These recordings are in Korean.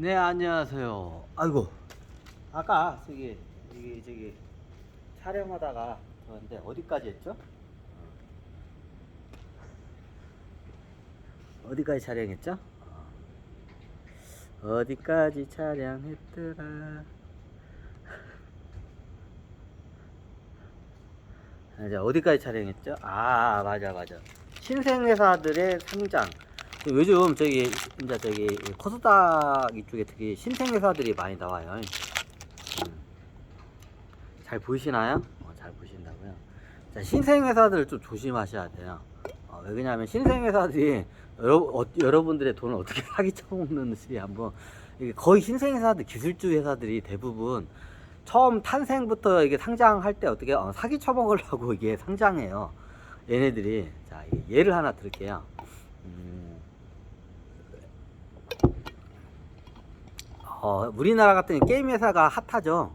네, 안녕하세요. 아이고, 아까 저기 촬영하다가 저는데 어디까지 했죠? 어디까지 촬영했죠? 어디까지 촬영했더라? 이제 어디까지 촬영했죠? 맞아. 신생회사들의 성장. 요즘 저기 코스닥 이쪽에 특히 신생회사들이 많이 나와요. 잘 보이시나요? 잘 보신다고요? 자, 신생회사들 좀 조심하셔야 돼요. 왜 그러냐면 신생회사들이 여러분들의 돈을 어떻게 사기 쳐먹는지 한번, 이게 거의 신생회사들, 기술주 회사들이 대부분 처음 탄생부터 이게 상장할 때 어떻게 사기 쳐먹으려고 이게 상장해요. 얘네들이. 자, 예를 하나 들을게요. 우리나라 같은 게임 회사가 핫하죠.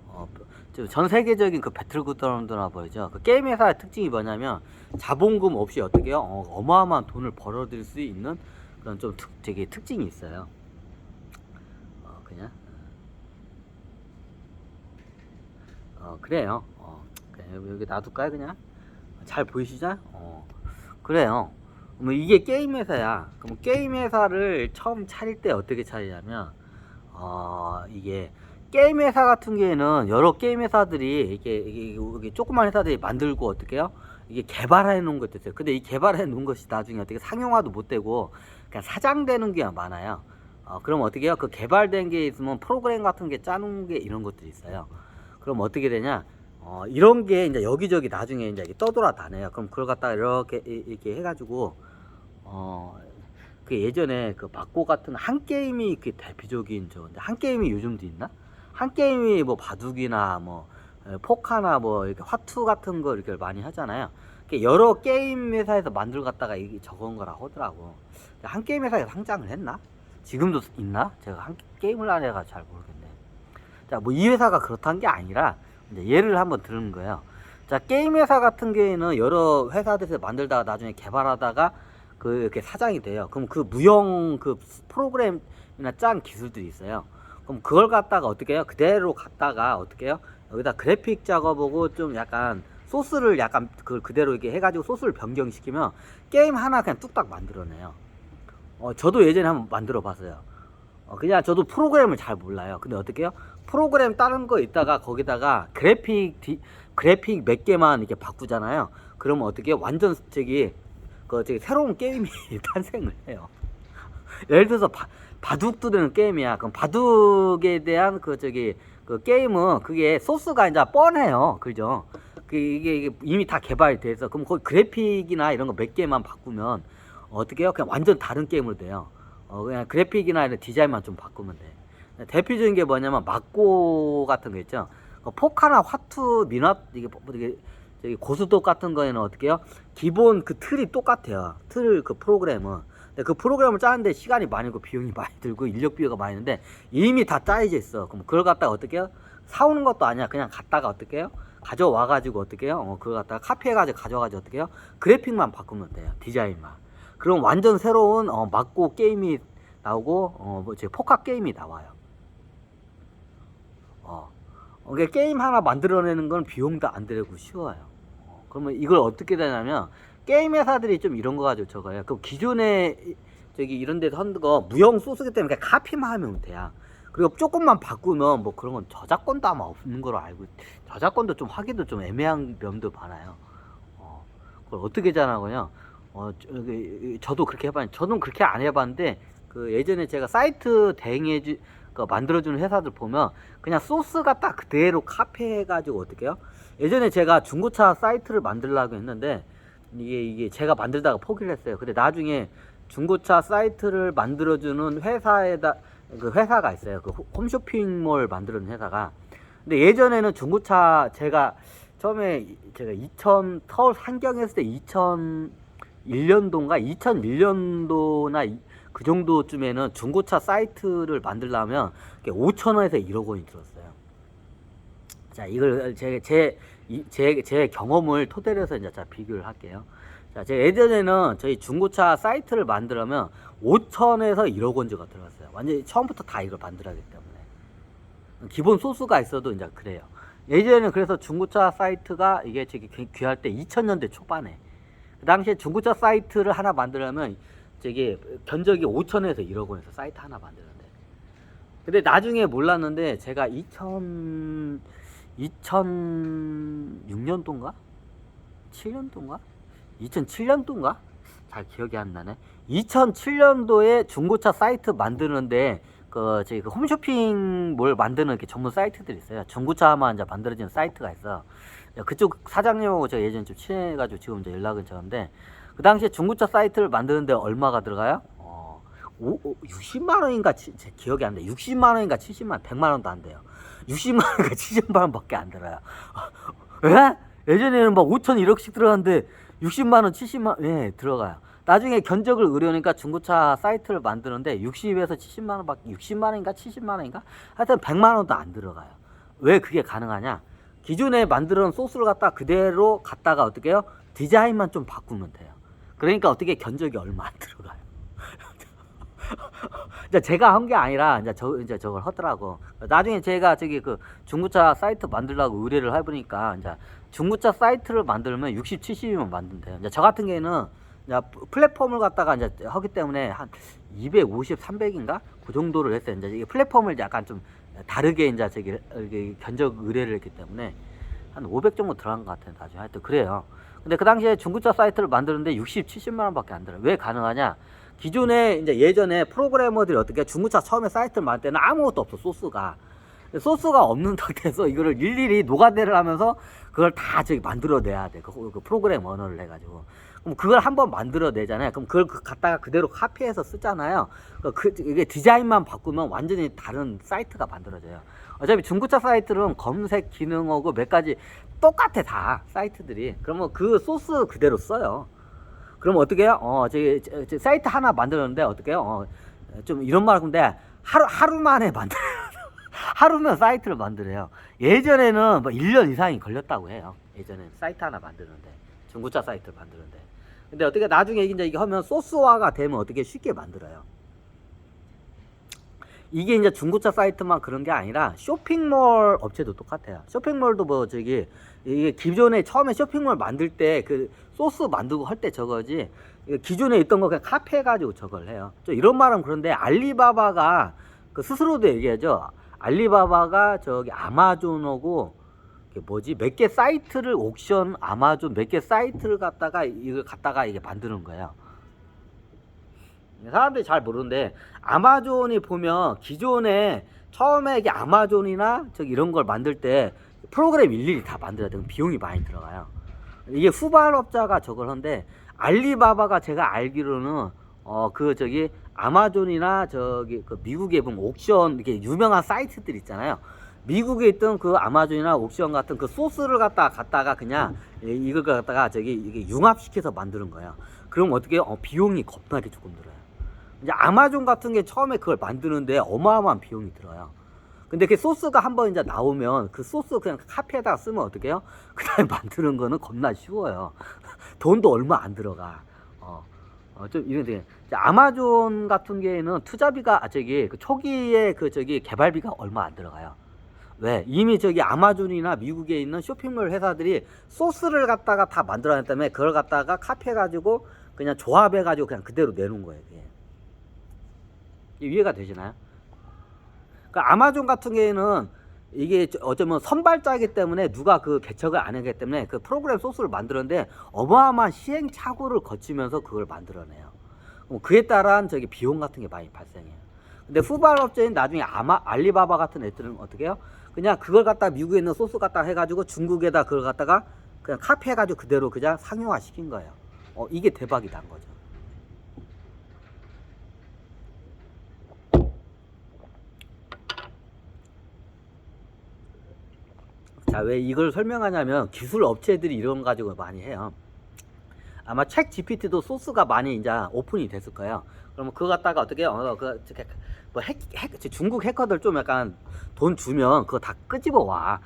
전 세계적인 그 배틀그라운드나 보이죠. 그 게임 회사의 특징이 뭐냐면 자본금 없이 어떻게요? 어마어마한 돈을 벌어들일 수 있는 그런 좀 되게 특징이 있어요. 그냥 그래요. 그냥 여기 놔둘까요? 그냥 잘 보이시죠? 그래요. 뭐 이게 게임 회사야. 그럼 게임 회사를 처음 차릴 때 어떻게 차리냐면 이게 게임 회사 같은 경우에는 여러 게임 회사들이 이게 조그만 회사들이 만들고 어떻게 해요? 이게 개발해 놓은 것도 있어요. 근데 이 개발해 놓은 것이 나중에 어떻게 상용화도 못 되고 그냥 사장되는 게 많아요. 그럼 어떻게 해요? 그 개발된 게 있으면 프로그램 같은 게 짜놓은 게 이런 것들이 있어요. 그럼 어떻게 되냐? 이런 게 이제 여기저기 나중에 이제 떠돌아다녀요. 그럼 그걸 갖다가 이렇게 해가지고 그 예전에 그 막고 같은 한 게임이 그 대표적인 한 게임이 요즘도 있나? 한 게임이 뭐 바둑이나 뭐 포카나 뭐 이렇게 화투 같은 거 이렇게 많이 하잖아요. 여러 게임 회사에서 만들 갖다가 이게 저건 거라 하더라고. 한 게임 회사에서 상장을 했나? 지금도 있나? 제가 한 게임을 안 해가 잘 모르겠네. 자, 뭐 이 회사가 그렇다는 게 아니라 이제 예를 한번 들은 거예요. 자, 게임 회사 같은 경우에는 여러 회사들에서 만들다가 나중에 개발하다가 그 이렇게 사장이 돼요. 그럼 그 무형 그 프로그램이나 짠 기술들이 있어요. 그럼 그걸 갖다가 어떻게 해요? 그대로 갖다가 어떻게 해요? 여기다 그래픽 작업하고 좀 약간 소스를 약간 그대로 이렇게 해가지고 소스를 변경시키면 게임 하나 그냥 뚝딱 만들어내요. 저도 예전에 한번 만들어 봤어요. 그냥 저도 프로그램을 잘 몰라요. 근데 어떻게 해요? 프로그램 다른 거 있다가 거기다가 그래픽 몇 개만 이렇게 바꾸잖아요. 그러면 어떻게 해요? 완전 저기 새로운 게임이 탄생을 해요. 예를 들어서 바둑 두는 게임이야. 그럼 바둑에 대한 그 게임은 그게 소스가 이제 뻔해요. 그죠? 이게 이미 다 개발이 돼서 그럼 거기 그래픽이나 이런 거 몇 개만 바꾸면 어떻게 해요? 그냥 완전 다른 게임으로 돼요. 그냥 그래픽이나 이런 디자인만 좀 바꾸면 돼. 대표적인 게 뭐냐면 막고 같은 거 있죠. 포카나 화투, 이게 저기 고수도 같은 거에는 어떻게 해요? 기본 그 틀이 똑같아요. 그 프로그램은. 근데 그 프로그램을 짜는데 시간이 많이 들고 비용이 많이 들고 인력 비용가 많이 드는데 이미 다 짜여져 있어. 그럼 그걸 갖다가 어떻게 해요? 사오는 것도 아니야. 그냥 갖다가 어떻게 해요? 가져와가지고 어떻게 해요? 그걸 갖다가 카피해가지고 가져와가지고 어떻게 해요? 그래픽만 바꾸면 돼요. 디자인만. 그럼 완전 새로운 막고 게임이 나오고 뭐 포카 게임이 나와요. 게임 하나 만들어내는 건 비용도 안 들고 쉬워요. 그러면 이걸 어떻게 되냐면 게임 회사들이 좀 이런 거 가지고 저거예요. 그 기존에 저기 이런 데서 한 거 무형 소스기 때문에 그냥 카피만 하면 돼요. 그리고 조금만 바꾸면 뭐 그런 건 저작권도 아마 없는 걸로 알고, 저작권도 좀 하기도 좀 애매한 면도 많아요. 그걸 어떻게 잘하고요? 저도 그렇게 해봤는데, 저는 그렇게 안 해봤는데, 그 예전에 제가 사이트 만들어주는 회사들 보면 그냥 소스가 딱 그대로 카피해가지고 어떻게 해요? 예전에 제가 중고차 사이트를 만들려고 했는데, 이게 제가 만들다가 포기를 했어요. 근데 나중에 중고차 사이트를 만들어주는 그 회사가 있어요. 그 홈쇼핑몰 만드는 회사가. 근데 예전에는 중고차 처음에 제가 서울 상경 했을 때 2001년도인가 2001년도나 그 정도쯤에는 중고차 사이트를 만들려면 5천원에서 1억 원이 들었어요. 자, 이걸 제 경험을 토대로 해서 이제 비교를 할게요. 자, 제가 예전에는 저희 중고차 사이트를 만들려면 5천에서 1억 원즈가 들어갔어요. 완전히 처음부터 다 이걸 만들어야 하기 때문에. 기본 소스가 있어도 이제 그래요. 예전에는 그래서 중고차 사이트가 이게 저기 귀할 때 2000년대 초반에 그 당시에 중고차 사이트를 하나 만들려면 저기 견적이 5천에서 1억 원에서 사이트 하나 만드는데, 근데 나중에 몰랐는데 제가 2006년도인가 7년도인가 2007년도인가 잘 기억이 안 나네. 2007년도에 중고차 사이트 만드는데 그 저기 그 홈쇼핑몰 만드는 이렇게 전문 사이트들이 있어요. 중고차만 이제 만들어지는 사이트가 있어. 그쪽 사장님하고 제가 예전에 좀 친해가지고 지금 이제 연락은 저는데, 그 당시에 중고차 사이트를 만드는데 얼마가 들어가요? 60만 원인가 제 기억이 안 돼. 60만 원인가 70만 원, 100만 원도 안 돼요. 60만 원인가 70만 원밖에 안 들어요. 에? 예전에는 막 5천 1억씩 들어갔는데 60만 원, 70만 원, 예, 들어가요. 나중에 견적을 의뢰하니까 중고차 사이트를 만드는데 60에서 70만 원밖에, 60만 원인가 70만 원인가 하여튼 100만 원도 안 들어가요. 왜 그게 가능하냐? 기존에 만들어놓은 소스를 갖다 그대로 갖다가 어떻게 해요? 디자인만 좀 바꾸면 돼요. 그러니까 어떻게 견적이 얼마 안 들어가요. 이제 제가 한 게 아니라 이제 저걸 하더라고. 나중에 제가 저기 그 중고차 사이트 만들려고 의뢰를 해보니까 이제 중고차 사이트를 만들면 60, 70이면 만든대요. 이제 저 같은 경우에는 이제 플랫폼을 갖다가 이제 하기 때문에 한 250, 300인가 그 정도를 했어요. 이제 이 플랫폼을 약간 좀 다르게 이제 저기 견적 의뢰를 했기 때문에 한 500 정도 들어간 것 같아요. 나중에 하여튼 그래요. 근데 그 당시에 중고차 사이트를 만드는데 60, 70만 원밖에 안 들어요. 왜 가능하냐? 기존에 이제 예전에 프로그래머들이 어떻게 중고차 처음에 사이트를 만들 때는 아무것도 없어, 소스가 없는 상태에서 이거를 일일이 노가다를 하면서 그걸 다 저기 만들어내야 돼. 그 프로그램 언어를 해가지고. 그럼 그걸 한번 만들어내잖아요. 그럼 그걸 갖다가 그대로 카피해서 쓰잖아요. 이게 디자인만 바꾸면 완전히 다른 사이트가 만들어져요. 어차피 중고차 사이트는 검색 기능하고 몇 가지 똑같아, 다 사이트들이. 그러면 그 소스 그대로 써요. 그럼 어떻게 해요? 저기 사이트 하나 만들었는데 어떻게 해요? 좀 이런 말 하는데 하루 만에 만들어요. 하루면 사이트를 만들어요. 예전에는 뭐 1년 이상이 걸렸다고 해요. 예전에는 사이트 하나 만드는데, 중고차 사이트를 만드는데. 근데 어떻게 나중에 이제 이게 하면 소스화가 되면 어떻게 쉽게 만들어요. 이게 이제 중고차 사이트만 그런 게 아니라 쇼핑몰 업체도 똑같아요. 쇼핑몰도 뭐 저기 이게 기존에 처음에 쇼핑몰 만들 때 그 소스 만들고 할 때 저거지, 기존에 있던 거 그냥 카피해가지고 저걸 해요. 저 이런 말은 그런데 알리바바가 그 스스로도 얘기하죠. 알리바바가 저기 아마존하고 뭐지 몇 개 사이트를 옥션, 아마존 몇 개 사이트를 갖다가 이걸 갖다가 이게 만드는 거예요. 사람들이 잘 모르는데 아마존이 보면 기존에 처음에 이게 아마존이나 저기 이런 걸 만들 때 프로그램 일일이 다 만들어야 되고 비용이 많이 들어가요. 이게 후발업자가 저걸 하는데, 알리바바가 제가 알기로는 그 저기 아마존이나 저기 그 미국에 보면 옥션 이렇게 유명한 사이트들 있잖아요. 미국에 있던 그 아마존이나 옥션 같은 그 소스를 갖다가 그냥 이걸 갖다가 저기 이게 융합시켜서 만드는 거예요. 그럼 어떻게 해요? 비용이 겁나게 조금 들어요. 이제 아마존 같은 게 처음에 그걸 만드는데 어마어마한 비용이 들어요. 근데 그 소스가 한번 이제 나오면 그 소스 그냥 카피에다가 쓰면 어떻게 해요? 그 다음에 만드는 거는 겁나 쉬워요. 돈도 얼마 안 들어가. 좀 이런 아마존 같은 경우에는 투자비가 저기 그 초기에 그 저기 개발비가 얼마 안 들어가요. 왜? 이미 저기 아마존이나 미국에 있는 쇼핑몰 회사들이 소스를 갖다가 다 만들어냈기 때문에 그걸 갖다가 카피해가지고 그냥 조합해가지고 그냥 그대로 내놓은 거예요. 이해가 되시나요? 그러니까 아마존 같은 경우에는 이게 어쩌면 선발자이기 때문에 누가 그 개척을 안 하기 때문에 그 프로그램 소스를 만들었는데 어마어마한 시행착오를 거치면서 그걸 만들어내요. 그에 따른 저기 비용 같은 게 많이 발생해요. 근데 후발업체인 나중에 알리바바 같은 애들은 어떻게 해요? 그냥 그걸 갖다 미국에 있는 소스 갖다 해가지고 중국에다 그걸 갖다가 그냥 카피해가지고 그대로 그냥 상용화 시킨 거예요. 이게 대박이 난 거죠. 자, 왜 이걸 설명하냐면 기술 업체들이 이런 거 가지고 많이 해요. 아마 챗 GPT도 소스가 많이 이제 오픈이 됐을 거예요. 그러면 그거 갖다가 어떻게 해요? 뭐 중국 해커들 좀 약간 돈 주면 그거 다 끄집어 와.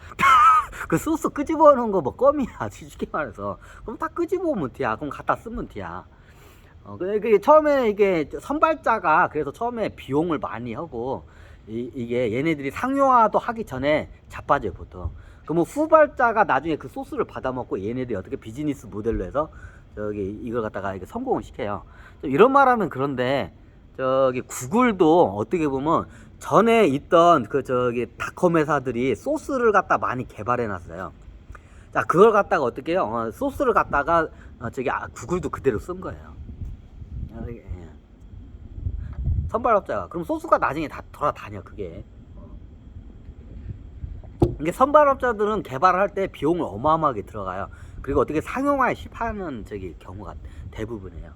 그 소스 끄집어 오는 거 뭐 껌이야, 쉽게 말해서. 그럼 다 끄집어 오면 돼야. 그럼 갖다 쓰면 돼야. 그게 처음에 이게 선발자가 그래서 처음에 비용을 많이 하고 이게 얘네들이 상용화도 하기 전에 자빠져요 보통. 그러면 후발자가 나중에 그 소스를 받아먹고 얘네들이 어떻게 비즈니스 모델로 해서 저기 이걸 갖다가 이게 성공을 시켜요. 이런 말하면 그런데 저기 구글도 어떻게 보면 전에 있던 그 저기 닷컴 회사들이 소스를 갖다 많이 개발해 놨어요. 자, 그걸 갖다가 어떻게 해요? 소스를 갖다가 저기 구글도 그대로 쓴 거예요. 예. 선발업자가 그럼 소스가 나중에 다 돌아다녀 그게. 이게 선발업자들은 개발을 할 때 비용을 어마어마하게 들어가요. 그리고 어떻게 상용화에 실패하는 저기 경우가 대부분이에요.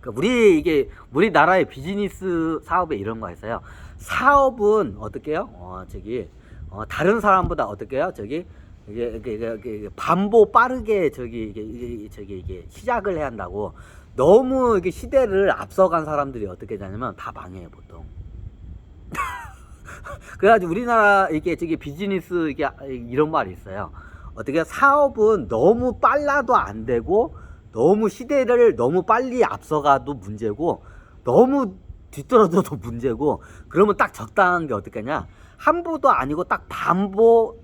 그러니까 우리나라의 비즈니스 사업에 이런 거 있어요. 사업은 어떻게 해요? 다른 사람보다 어떻게 해요? 이게 반보 빠르게 이게 시작을 해야 한다고. 너무 이게 시대를 앞서간 사람들이 어떻게 되냐면 다 망해요 보통. 그래가지고 우리나라 이게 비즈니스 이런 말이 있어요. 어떻게 사업은 너무 빨라도 안 되고 너무 시대를 너무 빨리 앞서가도 문제고 너무 뒤떨어져도 문제고. 그러면 딱 적당한 게 어떻게냐? 한보도 아니고 딱 반보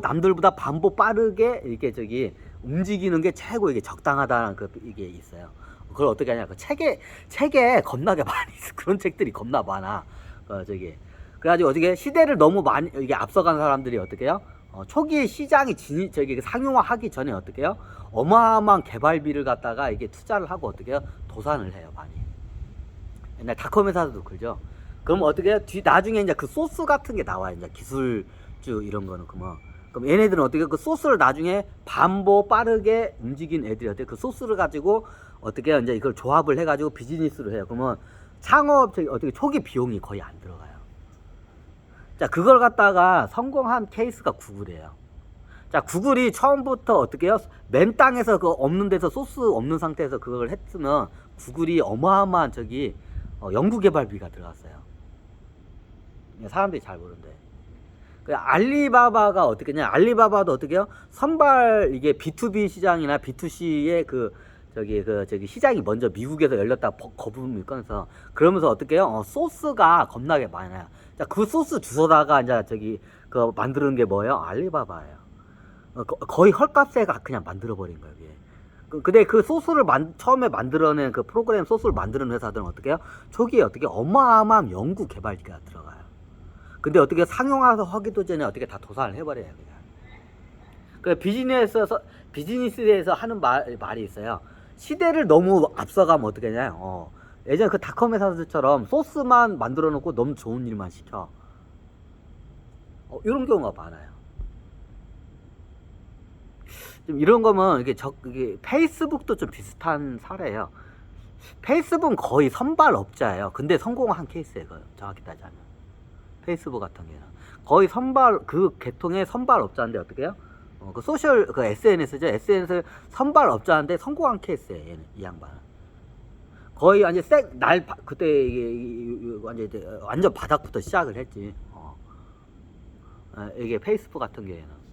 남들보다 반보 빠르게 이렇게 움직이는 게 최고 이게 적당하다는 이게 있어요. 그걸 어떻게 하냐? 그 책에 겁나게 많이 있어. 그런 책들이 겁나 많아. 그래가지고 어떻게 시대를 너무 많이 이게 앞서간 사람들이 어떻게 해요? 초기에 시장이 상용화 하기 전에 어떻게 해요? 어마어마한 개발비를 갖다가 이게 투자를 하고 어떻게 해요? 도산을 해요, 많이. 옛날 닷컴 회사도 그죠? 그럼 어떻게 해요? 나중에 이제 그 소스 같은 게 나와요. 이제 기술주 이런 거는 그럼 얘네들은 어떻게 그 소스를 나중에 반보 빠르게 움직인 애들이 어떻게 그 소스를 가지고 어떻게 해요? 이제 이걸 조합을 해가지고 비즈니스로 해요. 그러면 창업 어떻게 초기 비용이 거의 안 들어가요. 자, 그걸 갖다가 성공한 케이스가 구글이에요. 자, 구글이 처음부터 어떻게 해요? 맨 땅에서 그 없는 데서 소스 없는 상태에서 그걸 했으면 구글이 어마어마한 연구 개발비가 들어갔어요. 사람들이 잘 모르는데. 알리바바가 어떻게 냐? 알리바바도 어떻게 해요? 선발 이게 B2B 시장이나 B2C의 시장이 먼저 미국에서 열렸다 거품이 꺼내서 그러면서 어떻게 해요? 소스가 겁나게 많아요. 자, 그 소스 주워다가 이제 만드는 게 뭐예요? 알리바바예요. 거의 헐값에 그냥 만들어버린 거예요. 근데 그 소스를 처음에 만들어낸 그 프로그램 소스를 만드는 회사들은 어떻게 해요? 초기에 어떻게 어마어마한 연구 개발비가 들어가요. 근데 어떻게 상용화 하기도 전에 어떻게 다 도산을 해버려요. 그냥. 비즈니스에서 하는 말이 있어요. 시대를 너무 앞서가면 어떻게 하냐? 예전에 그 닷컴 회사들처럼 소스만 만들어 놓고 너무 좋은 일만 시켜. 이런 경우가 많아요. 좀 이런 거면 이게 페이스북도 좀 비슷한 사례예요. 페이스북은 거의 선발업자예요. 근데 성공한 케이스예요. 정확히 따지면. 페이스북 같은 경우는 거의 그 계통의 선발업자인데 어떻게 해요? SNS죠. SNS 선발업자인데 성공한 케이스예요. 얘는, 이 양반은. 거의 그때 완전 바닥부터 시작을 했지. 이게 페이스북 같은 경우에는.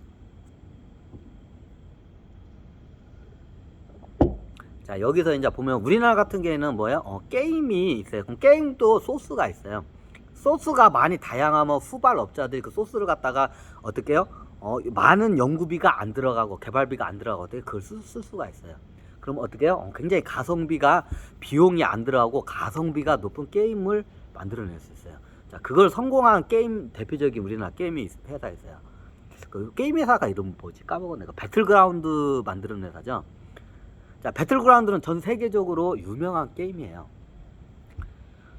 자, 여기서 이제 보면 우리나라 같은 경우에는 뭐예요? 게임이 있어요. 그럼 게임도 소스가 있어요. 소스가 많이 다양하면 후발업자들이 그 소스를 갖다가 어떻게 해요? 많은 연구비가 안 들어가고 개발비가 안 들어가고 어떻게 그걸 쓸 수가 있어요. 그럼 어떻게 해요? 굉장히 비용이 안 들어가고 가성비가 높은 게임을 만들어낼 수 있어요. 자, 그걸 성공한 게임 대표적인 우리나라 게임 회사 있어요. 그 게임 회사가 이름 뭐지? 까먹었네. 배틀그라운드 만드는 회사죠. 자, 배틀그라운드는 전 세계적으로 유명한 게임이에요.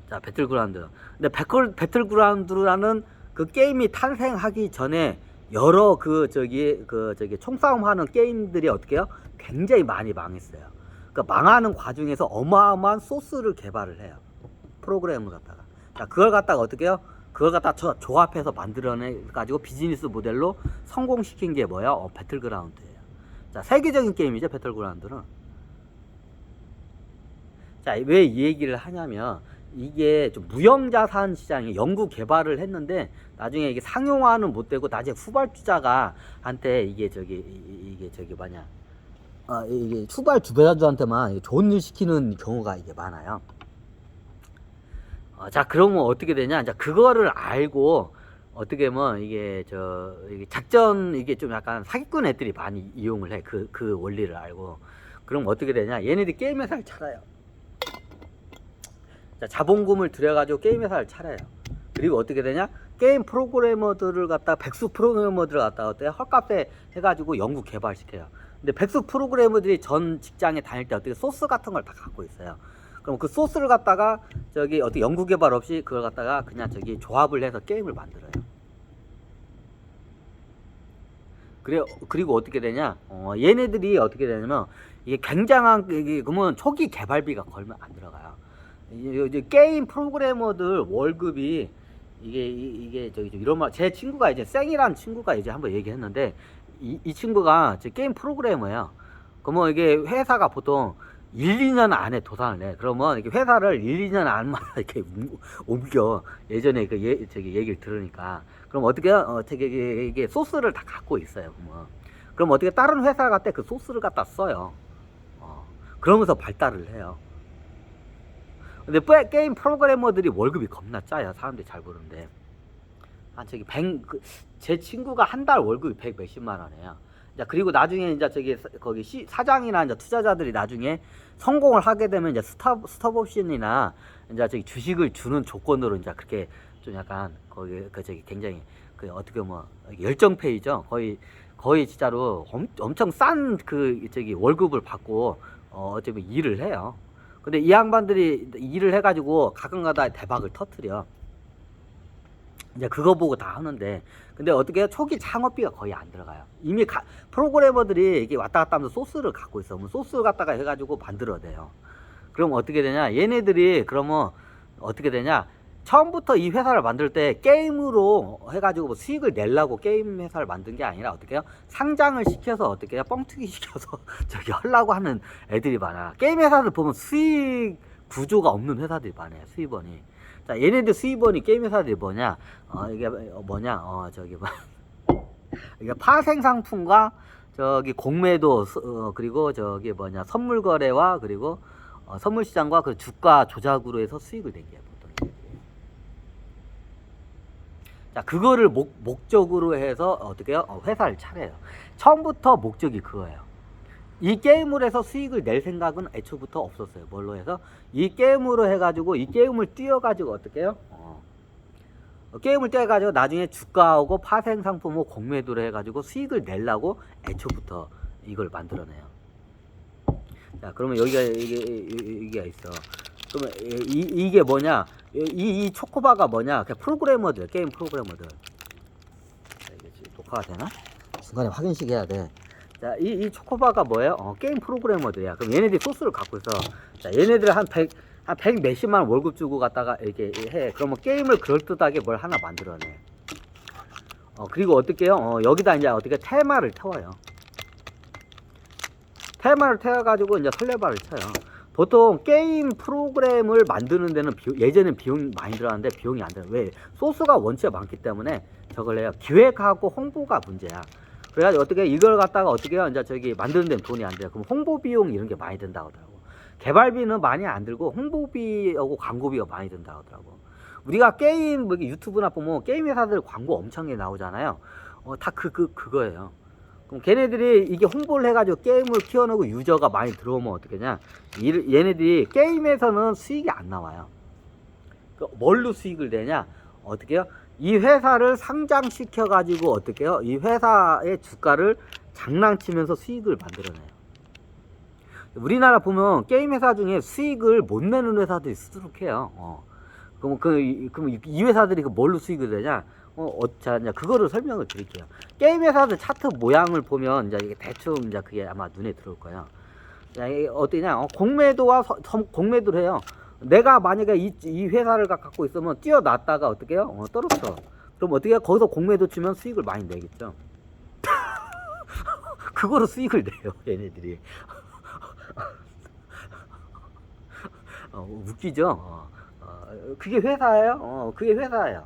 자, 배틀그라운드. 근데 배틀그라운드라는 그 게임이 탄생하기 전에 여러 총싸움 하는 게임들이 어떻게 해요? 굉장히 많이 망했어요. 그러니까 망하는 과정에서 어마어마한 소스를 개발을 해요. 프로그램을 갖다가. 자, 그걸 갖다가 어떻게 해요? 그걸 갖다가 조합해서 만들어내가지고 비즈니스 모델로 성공시킨 게 뭐예요? 배틀그라운드예요. 자, 세계적인 게임이죠, 배틀그라운드는. 자, 왜 이 얘기를 하냐면, 이게 좀 무형자산 시장에 연구 개발을 했는데 나중에 이게 상용화는 못 되고 나중에 후발주자가 한테 이게 이게 추발 주배자들한테만 좋은 일 시키는 경우가 이게 많아요. 자, 그러면 어떻게 되냐? 자, 그거를 알고 어떻게 하면 이게 작전 이게 좀 약간 사기꾼 애들이 많이 이용을 해. 그 원리를 알고. 그럼 어떻게 되냐? 얘네들이 게임 회사를 차려요. 자, 자본금을 들여가지고 게임 회사를 차려요. 그리고 어떻게 되냐? 게임 프로그래머들을 갖다 백수 프로그래머들을 갖다 어때 헐값에 해가지고 연구 개발시켜요. 근데 백수 프로그래머들이 전 직장에 다닐 때 어떻게 소스 같은 걸 다 갖고 있어요. 그럼 그 소스를 갖다가 저기 어떻게 연구 개발 없이 그걸 갖다가 그냥 저기 조합을 해서 게임을 만들어요. 그리고 어떻게 되냐? 얘네들이 어떻게 되냐면 이게 굉장한 이게 그러면 초기 개발비가 걸면 안 들어가요. 이제 게임 프로그래머들 월급이 이게 저기 좀 이런 말 제 친구가 이제 쌩이라는 친구가 이제 한번 얘기했는데 이 친구가 게임 프로그래머예요. 그러면 이게 회사가 보통 1, 2년 안에 도산을 내. 그러면 이렇게 회사를 1, 2년 안마다 이렇게 옮겨. 예전에 저기 얘기를 들으니까. 그럼 어떻게 이게 소스를 다 갖고 있어요. 그럼 어떻게 다른 회사 갈 때 그 소스를 갖다 써요. 그러면서 발달을 해요. 근데 게임 프로그래머들이 월급이 겁나 짜요. 사람들이 잘 보는데. 저기 제 친구가 한 달 월급이 100 몇십만 원이에요. 자, 그리고 나중에 이제 거기 사장이나 이제 투자자들이 나중에 성공을 하게 되면 이제 스톱 옵션이나 이제 저기 주식을 주는 조건으로 이제 그렇게 좀 약간 저기 굉장히 어떻게 보면 열정페이죠. 거의 진짜로 엄청 싼 저기 월급을 받고 어차피 일을 해요. 근데 이 양반들이 일을 해가지고 가끔가다 대박을 터뜨려. 이제 그거 보고 다 하는데, 근데 어떻게 해요? 초기 창업비가 거의 안 들어가요. 이미 프로그래머들이 이게 왔다 갔다 하면서 소스를 갖고 있어. 그럼 소스를 갖다가 해가지고 만들어내요. 그럼 어떻게 되냐? 얘네들이 그러면 어떻게 되냐? 처음부터 이 회사를 만들 때 게임으로 해가지고 뭐 수익을 내려고 게임 회사를 만든 게 아니라 어떻게 해요? 상장을 시켜서 어떻게 해요? 뻥튀기 시켜서 저기 하려고 하는 애들이 많아. 게임 회사들 보면 수익 구조가 없는 회사들이 많아요. 수입원이. 자, 얘네들 수입원이 게임 회사들이 뭐냐? 이게 뭐냐? 저기 뭐 이게 파생 상품과 저기 공매도 그리고 저기 뭐냐? 선물 거래와 그리고 선물 시장과 그 주가 조작으로 해서 수익을 내게 해요. 자, 그거를 목적으로 해서 어떻게 해요? 회사를 차려요. 처음부터 목적이 그거예요. 이 게임을 해서 수익을 낼 생각은 애초부터 없었어요. 뭘로 해서? 이 게임으로 해가지고 이 게임을 띄워가지고 어떻게 해요? 게임을 띄워가지고 나중에 주가하고 파생 상품하고 공매도를 해가지고 수익을 내려고 애초부터 이걸 만들어내요. 자, 그러면 여기가 이게 있어. 그러면 이게 뭐냐? 이 초코바가 뭐냐? 그냥 프로그래머들, 게임 프로그래머들. 자, 이게 지금 녹화가 되나? 중간에 확인식 해야 돼. 자, 이 초코바가 뭐예요? 게임 프로그래머들이야. 그럼 얘네들이 소스를 갖고 있어. 자, 얘네들 한 100 몇십만 원 월급 주고 갖다가 이렇게 해. 그러면 게임을 그럴듯하게 뭘 하나 만들어내. 그리고 어떻게 해요? 여기다 이제 어떻게 테마를 태워요. 테마를 태워가지고 이제 설레발을 쳐요. 보통 게임 프로그램을 만드는 데는 예전엔 비용이 많이 들어갔는데 비용이 안 들어요. 왜? 소스가 원체 많기 때문에 저걸 해요. 기획하고 홍보가 문제야. 그래가지고 어떻게 이걸 갖다가 어떻게 해요? 이제 저기 만드는 데는 돈이 안 돼요. 그럼 홍보 비용 이런 게 많이 든다고 하더라고. 개발비는 많이 안 들고 홍보비하고 광고비가 많이 든다고 하더라고. 우리가 게임 뭐 유튜브나 보면 게임 회사들 광고 엄청나게 나오잖아요. 다 그거예요. 그럼 걔네들이 이게 홍보를 해가지고 게임을 키워내고 유저가 많이 들어오면 어떻게냐? 얘네들이 게임에서는 수익이 안 나와요. 뭘로 수익을 내냐? 어떻게 해요? 이 회사를 상장시켜가지고 어떻게 해요? 이 회사의 주가를 장난치면서 수익을 만들어내요. 우리나라 보면 게임 회사 중에 수익을 못 내는 회사들이 수두룩해요. 그럼 이 회사들이 뭘로 수익을 내냐? 자, 이제 그거를 설명을 드릴게요. 게임 회사들 차트 모양을 보면 이제 이게 대충 이제 그게 아마 눈에 들어올 거예요. 자, 이게 어떠냐? 공매도와 공매도를 해요. 내가 만약에 이 회사를 갖고 있으면 뛰어났다가 어떻게 해요? 떨어져. 그럼 어떻게 해요? 거기서 공매도 치면 수익을 많이 내겠죠. 그거로 수익을 내요, 얘네들이. 웃기죠? 그게 회사예요? 그게 회사예요.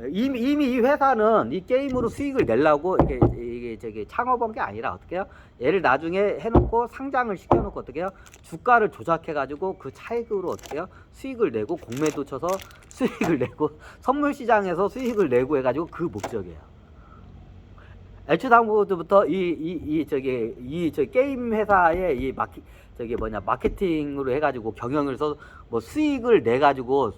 이미 이 회사는 이 게임으로 수익을 내려고 이게 저기 창업한 게 아니라 어떻게 해요? 얘를 나중에 해놓고 상장을 시켜놓고 어떻게 해요? 주가를 조작해가지고 그 차익으로 어떻게 해요? 수익을 내고 공매도 쳐서 수익을 내고 선물 시장에서 수익을 내고 해가지고 그 목적이에요. 애초당부터 저기 게임 회사의 마케팅으로 해가지고 경영을 해서 뭐 수익을 내 가지고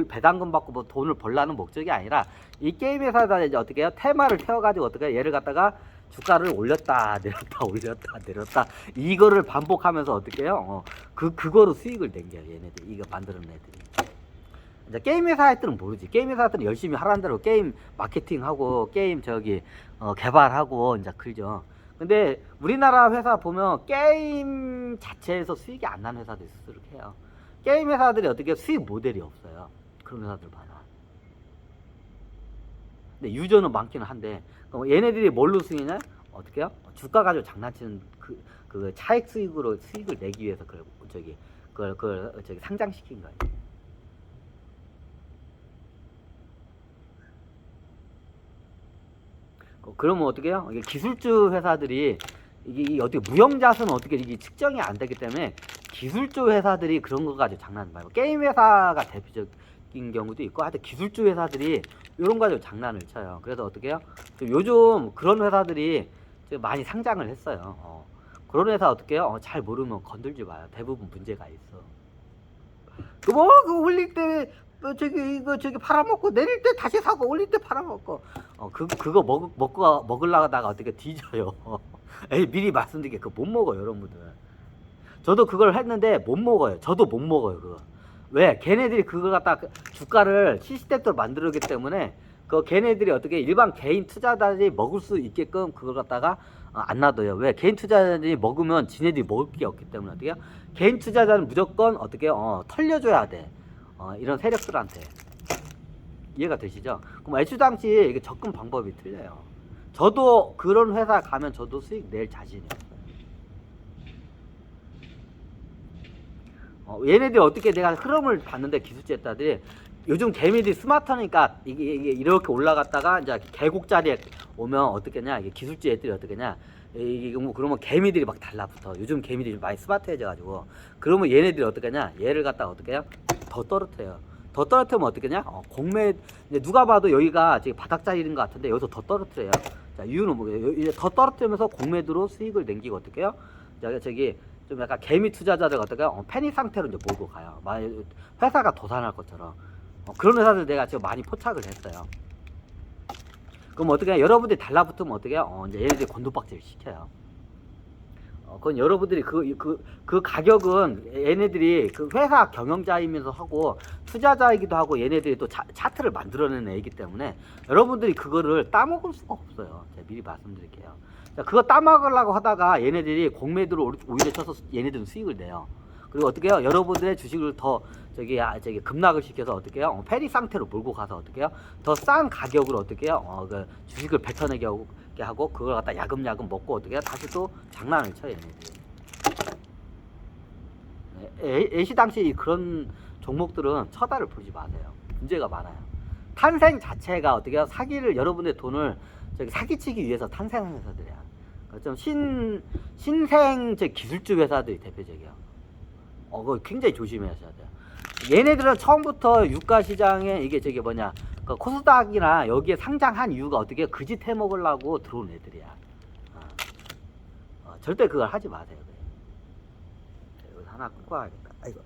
배당금 받고 뭐 돈을 벌라는 목적이 아니라 이 게임 회사에다 이제 어떻게 해요? 테마를 태워가지고 어떻게 해요? 얘를 갖다가 주가를 올렸다 내렸다 올렸다 내렸다 이거를 반복하면서 어떻게 해요? 그거로 수익을 낸 게요. 얘네들 이거 만드는 애들이. 이제 게임 회사 애들은 모르지. 게임 회사 애들은 열심히 하라는 대로 게임 마케팅하고 게임 개발하고 이제 그러죠. 근데 우리나라 회사 보면 게임 자체에서 수익이 안 나는 회사도 있을 해요. 게임 회사들이 어떻게 수익 모델이 없어요. 그런 회사들 봐라. 근데 유저는 많기는 한데 그럼 얘네들이 뭘로 수익이냐? 어떻게 해요? 주가 가지고 장난치는 그 차익 수익으로 수익을 내기 위해서 그걸 상장시킨 거예요. 그러면 어떻게 해요? 이게 기술주 회사들이 이게 어떻게 무형자산은 어떻게 이게 측정이 안 되기 때문에 기술주 회사들이 그런 거 가지고 장난 말고 게임 회사가 대표적인 경우도 있고 하여튼 기술주 회사들이 이런 거 가지고 장난을 쳐요. 그래서 어떻게 해요? 요즘 그런 회사들이 많이 상장을 했어요. 그런 회사 어떻게 해요? 잘 모르면 건들지 마요. 대부분 문제가 있어. 그거 올릴 때 저기 팔아먹고 내릴 때 다시 사고 올릴 때 팔아먹고 그거 먹으려다가 어떻게 뒤져요. 에이, 미리 말씀드릴게 그거 못 먹어요 여러분들. 저도 그걸 했는데 못 먹어요. 저도 못 먹어요 그거. 왜? 걔네들이 그걸 갖다 주가를 시스템대로 만들기 때문에 그 걔네들이 어떻게 일반 개인 투자자들이 먹을 수 있게끔 그걸 갖다가 안 놔둬요. 왜? 개인 투자자들이 먹으면 지네들이 먹을 게 없기 때문에 어떻게 해요? 개인 투자자는 무조건 어떻게 털려줘야 돼. 이런 세력들한테. 이해가 되시죠? 그럼 애초당시 이게 접근 방법이 틀려요. 저도 그런 회사 가면 저도 수익 낼 자신이 없어요. 얘네들이 어떻게 내가 흐름을 봤는데 기술주에다들이 요즘 개미들이 스마트하니까 이게 이렇게 올라갔다가 이제 계곡 자리에 오면 어떻게냐 이게 기술주 애들이 어떻게냐 이게 뭐 그러면 개미들이 막 달라붙어. 요즘 개미들이 많이 스마트해져 가지고 그러면 얘네들이 어떻게냐 얘를 갖다가 어떻게 해요? 더 떨어뜨려요. 더 떨어뜨리면 어떻게냐? 공매 이제 누가 봐도 여기가 지금 바닥 자리인 것 같은데 여기서 더 떨어뜨려요. 자 이유는 뭐예요? 이제 더 떨어뜨리면서 공매도로 수익을 남기고 어떻게 해요? 저기 좀 약간 개미 투자자들 어떻게 해요? 패닉 상태로 이제 몰고 가요. 회사가 도산할 것처럼. 그런 회사들 내가 지금 많이 포착을 했어요. 그럼 어떻게 해요? 여러분들이 달라붙으면 어떻게 해요? 이제 얘네들이 곤두박질 시켜요. 그건 여러분들이 그 가격은 얘네들이 그 회사 경영자이면서 하고 투자자이기도 하고 얘네들이 또 차트를 만들어내는 애이기 때문에 여러분들이 그거를 따먹을 수가 없어요. 제가 미리 말씀드릴게요. 자, 그거 따먹으려고 하다가 얘네들이 공매도를 오히려 쳐서 얘네들은 수익을 내요. 그리고 어떻게 해요? 여러분들의 주식을 더 저기 급락을 시켜서 어떻게 해요? 패닉 상태로 몰고 가서 어떻게 해요? 더 싼 가격으로 어떻게 해요? 그 주식을 뱉어내게 하고 그걸 갖다 야금야금 먹고 어떻게 해요? 다시 또 장난을 쳐요 얘네들이. 애시당시 그런 종목들은 쳐다를 보지 마세요. 문제가 많아요. 탄생 자체가 어떻게 해요? 여러분의 돈을 사기치기 위해서 탄생한 회사들이야. 좀 신생 기술주 회사들이 대표적이에요. 그거 굉장히 조심하셔야 돼요. 얘네들은 처음부터 유가 시장에 이게 그 코스닥이나 여기에 상장한 이유가 어떻게 그 짓 해먹으려고 들어온 애들이야. 절대 그걸 하지 마세요. 여기 하나 끊고 와야겠다. 아이고.